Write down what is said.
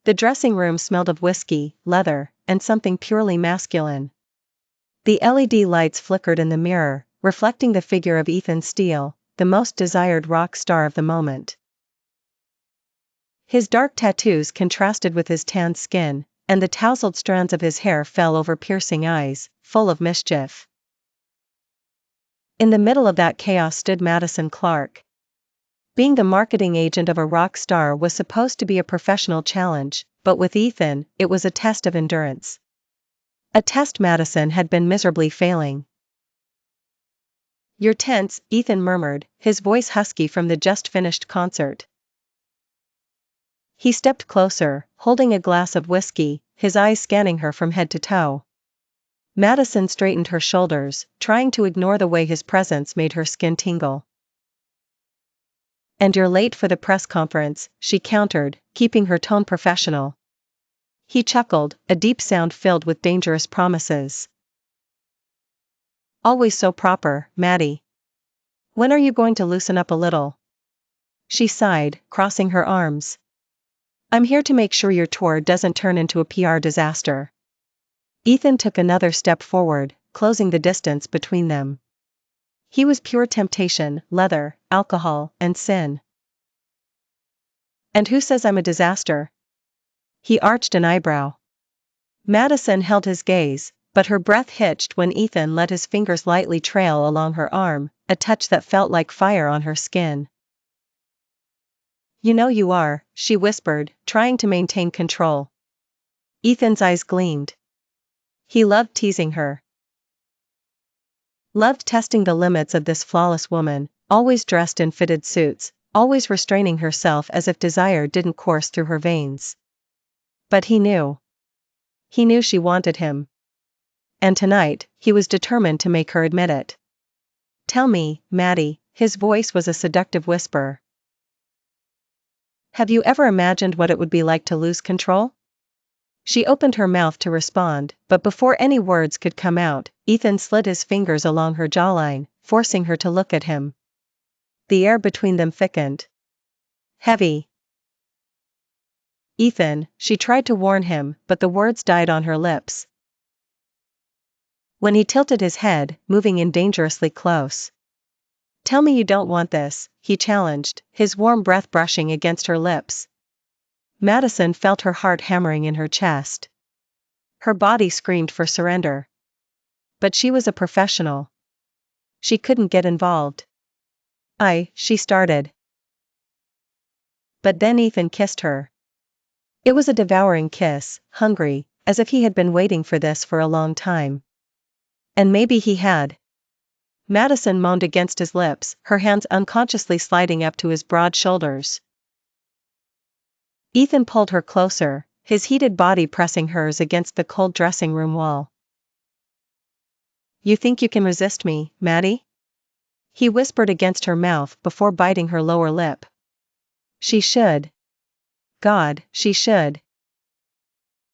The dressing room smelled of whiskey, leather, and something purely masculine. The LED lights flickered in the mirror, reflecting the figure of Ethan Steele, the most desired rock star of the moment. His dark tattoos contrasted with his tanned skin, and the tousled strands of his hair fell over piercing eyes, full of mischief. In the middle of that chaos stood Madison Clarke. Being the marketing agent of a rock star was supposed to be a professional challenge, but with Ethan, it was a test of endurance. A test Madison had been miserably failing. "You're tense," Ethan murmured, his voice husky from the just-finished concert. He stepped closer, holding a glass of whiskey, his eyes scanning her from head to toe. Madison straightened her shoulders, trying to ignore the way his presence made her skin tingle. "And you're late for the press conference," she countered, keeping her tone professional. He chuckled, a deep sound filled with dangerous promises. "Always so proper, Maddie. When are you going to loosen up a little?" She sighed, crossing her arms. "I'm here to make sure your tour doesn't turn into a PR disaster." Ethan took another step forward, closing the distance between them. He was pure temptation, leather, alcohol, and sin. "And who says I'm a disaster?" He arched an eyebrow. Madison held his gaze, but her breath hitched when Ethan let his fingers lightly trail along her arm, a touch that felt like fire on her skin. "You know you are," she whispered, trying to maintain control. Ethan's eyes gleamed. He loved teasing her. Loved testing the limits of this flawless woman, always dressed in fitted suits, always restraining herself as if desire didn't course through her veins. But he knew. He knew she wanted him. And tonight, he was determined to make her admit it. "Tell me, Maddie," his voice was a seductive whisper. "Have you ever imagined what it would be like to lose control?" She opened her mouth to respond, but before any words could come out, Ethan slid his fingers along her jawline, forcing her to look at him. The air between them thickened. "Heavy." "Ethan," she tried to warn him, but the words died on her lips. When he tilted his head, moving in dangerously close. "Tell me you don't want this," he challenged, his warm breath brushing against her lips. Madison felt her heart hammering in her chest. Her body screamed for surrender. But she was a professional. She couldn't get involved. She started. But then Ethan kissed her. It was a devouring kiss, hungry, as if he had been waiting for this for a long time. And maybe he had. Madison moaned against his lips, her hands unconsciously sliding up to his broad shoulders. Ethan pulled her closer, his heated body pressing hers against the cold dressing room wall. "You think you can resist me, Maddie?" He whispered against her mouth before biting her lower lip. She should. God, she should,